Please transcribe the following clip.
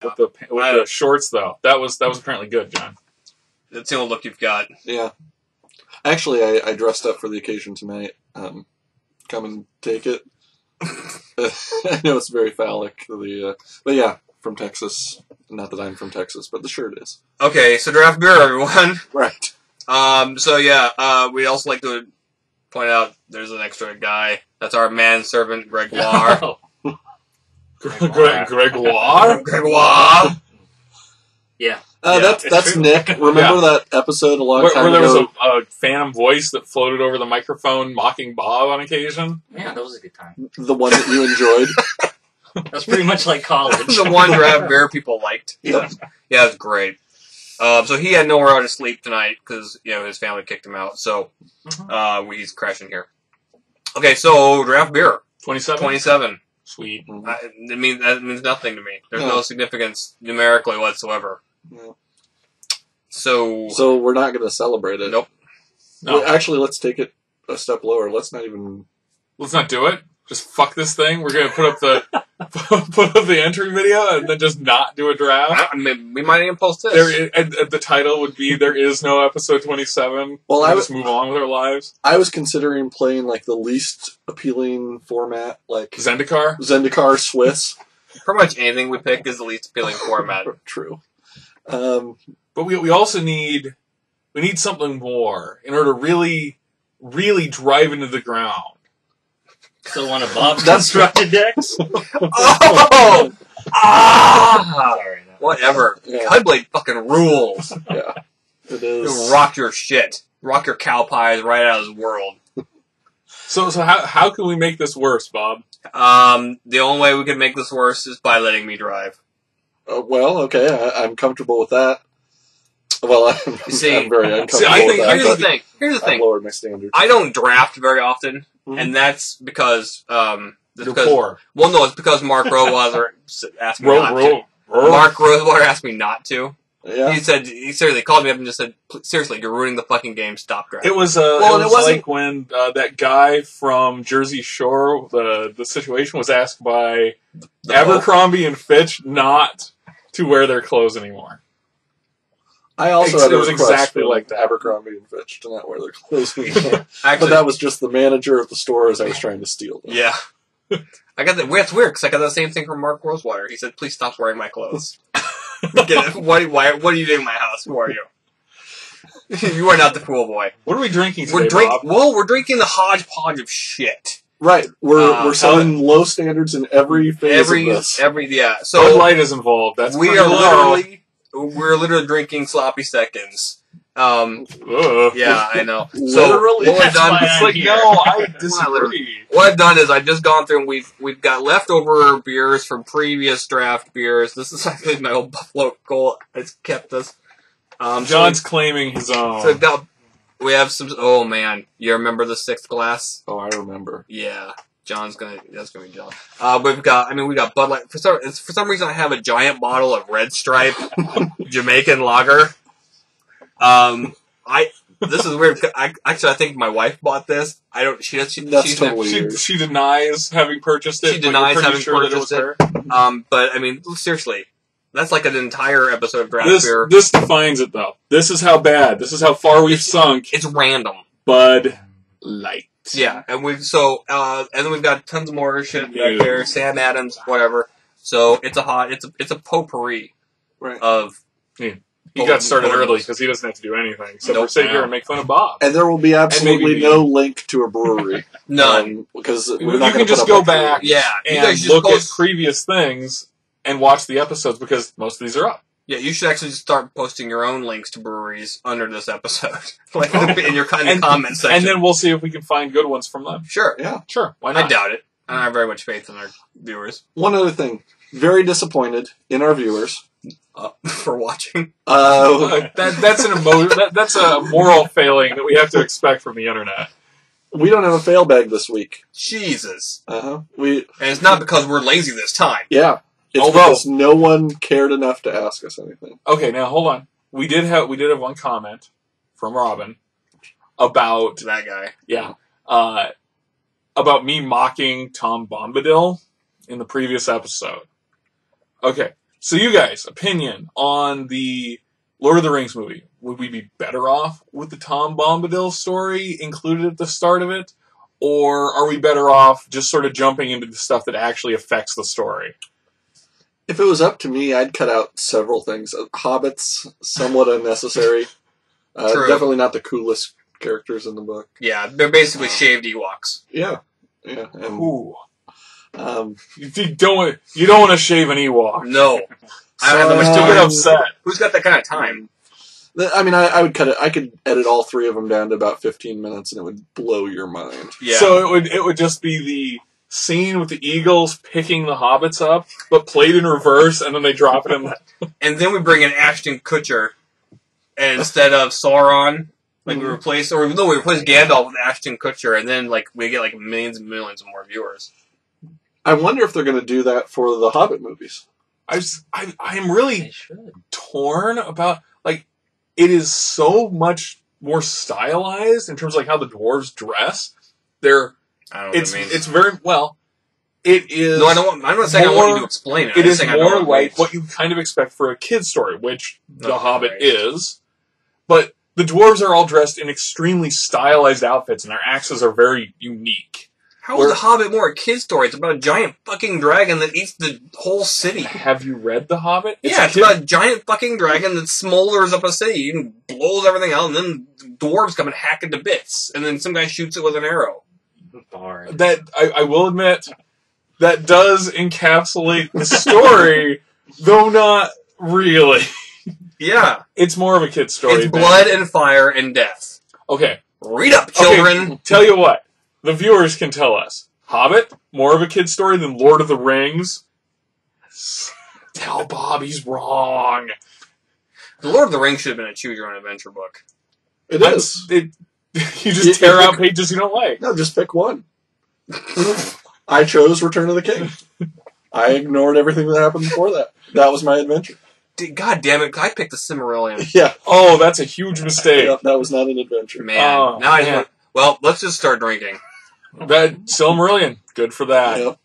with the shorts though. That was apparently good, John. That's the only look you've got. Yeah. Actually, I dressed up for the occasion tonight. Come and take it. I know it's very phallic, but yeah, from Texas. Not that I'm from Texas, but the shirt is. Okay, so draft beer, everyone. Right. We'd also like to point out there's an extra guy. That's our manservant, Gregoire. Gregoire? Gregoire. Yeah. That's true. Nick. Remember that episode a long time where there ago? was a phantom voice that floated over the microphone mocking Bob on occasion? Yeah, that was a good time. The one that you enjoyed? That's pretty much like college. The one draft beer people liked. Yeah. Yeah, it's great. So he had nowhere to sleep tonight because his family kicked him out. So he's crashing here. Okay, so draft beer 27? Sweet. that means nothing to me. There's no significance numerically whatsoever. No. So we're not going to celebrate it. Nope. No. Well, actually, let's take it a step lower. Let's not do it. Just fuck this thing. We're going to put up the entry video and then just not do a draft. We might even post this. The title would be "There is no episode 27." Well, I just move on with our lives. I was considering playing like the least appealing format, like Zendikar Swiss. Pretty much anything we pick is the least appealing format. True. But we also need something more in order to really, really drive into the ground. Still one of Bob's constructed decks? Oh! Sorry. No. Whatever. Yeah. Cudblade fucking rules. Yeah, it He'll is. rock your shit. Rock your cow pies right out of his world. So how can we make this worse, Bob? The only way we can make this worse is by letting me drive. Well, okay, I'm comfortable with that. Well, I'm very uncomfortable I think with that. here's the thing. Here's the I've thing. lowered my standards. I don't draft very often, Mhm. and that's because You're poor. Well, no, it's because Mark Rosewater asked me not to. Mark Rosewater asked me not to. Yeah. He seriously called me up and just said, "Seriously, you're ruining the fucking game. Stop drafting." It was like when that guy from Jersey Shore, the situation was asked by Abercrombie and Fitch not to wear their clothes anymore. I also It had a was request exactly for like that. Abercrombie and Fitch to not wear their clothes anymore. But Actually, that was just the manager of the store as I was trying to steal them. yeah. I got that. It's weird because I got the same thing from Mark Rosewater. He said, "Please stop wearing my clothes." What are you doing in my house? Who are you? You are not the pool boy. What are we drinking today, Bob? We're drinking the hodgepodge of shit. Right. We're setting low standards in every phase of this. So Bud Light is involved. That's we pretty are low. we're literally drinking sloppy seconds. Ugh. Yeah, I know. So Literally? what I've done, It's like, no, I disagree. what I've done is I've just gone through and we've got leftover beers from previous draft beers. This is actually my old Buffalo Gold. It's kept us. John's claiming his own. So we have some. Oh man, you remember the sixth glass? Oh, I remember. Yeah, that's gonna be John. We got Bud Light. For some reason, I have a giant bottle of Red Stripe Jamaican lager. This is weird. I think my wife bought this. I don't. She's totally weird. She denies having purchased it. She denies having it was purchased her. But I mean, seriously, that's like an entire episode of Draft Beer. This defines it, though. This is how bad. This is how far we've sunk. It's random. Bud Light. Yeah, and then we've got tons more shit back there. Sam Adams, whatever. So it's a potpourri Right. of. He got started early because he doesn't have to do anything. So we're sitting here and make fun of Bob. And there will be absolutely no link to a brewery. None. Because we're You not can going to just go back Yeah, you and guys just look at post- previous things and watch the episodes because most of these are up. Yeah, you should actually start posting your own links to breweries under this episode, like in your kind of comment section. And then we'll see if we can find good ones from them. Sure, Yeah. Sure, why not? I doubt it. I don't have very much faith in our viewers One other thing. Very disappointed in our viewers. for watching. That's a moral failing that we have to expect from the internet. We don't have a fail bag this week. Jesus, And it's not because we're lazy this time. yeah. It's Although- because no one cared enough to ask us anything. Okay, now hold on. We did have one comment from Robin about That guy. about me mocking Tom Bombadil in the previous episode. Okay, So you guys, opinion on the Lord of the Rings movie. Would we be better off with the Tom Bombadil story included at the start of it? Or are we better off just sort of jumping into the stuff that actually affects the story? If it was up to me, I'd cut out several things. Hobbits, somewhat unnecessary. True. Definitely not the coolest characters in the book. Yeah, they're basically shaved Ewoks. Yeah. Yeah. And, Ooh. um, You don't want to shave an Ewok. No. I So- have I'm much still get time. upset. Who's got that kind of time? I mean, I would cut it. I could edit all three of them down to about 15 minutes, and it would blow your mind. Yeah. So it would just be the scene with the eagles picking the hobbits up, but played in reverse, and then they drop it in. And then we bring in Ashton Kutcher instead of Sauron. Like we replace Gandalf with Ashton Kutcher, and then like we get like millions and millions of more viewers. I wonder if they're going to do that for the Hobbit movies. I'm really They should. torn about, like, it is so much more stylized in terms of like how the dwarves dress. I don't know what It's it means. it's very well. It is. No, I'm not saying I want you to explain it. I'm It just is saying I know more what it like means. what you kind of expect for a kid's story, which The Oh, Hobbit right. is. But the dwarves are all dressed in extremely stylized outfits, and their axes are very unique. How is The Hobbit more a kid's story? It's about a giant fucking dragon that eats the whole city. Have you read The Hobbit? Yeah, it's about a giant fucking dragon that smolders up a city and blows everything out, and then dwarves come and hack it to bits, and then some guy shoots it with an arrow. Boring. That I will admit that does encapsulate the story, though not really. Yeah, It's more of a kid's story. it's than- blood and fire and death. Okay. Read up, children. Okay, tell you what, the viewers can tell us. Hobbit, more of a kid's story than Lord of the Rings. Tell Bob he's wrong. The Lord of the Rings should have been a choose-your-own-adventure book. It is. You just tear out pages you don't like. No, just pick one. I chose Return of the King. I ignored everything that happened before that. That was my adventure. God damn it, I picked the Silmarillion. Yeah, Oh, that's a huge mistake. that was not an adventure. Man, Oh, now I man. well, let's just start drinking. That Silmarillion, good for that. Yep.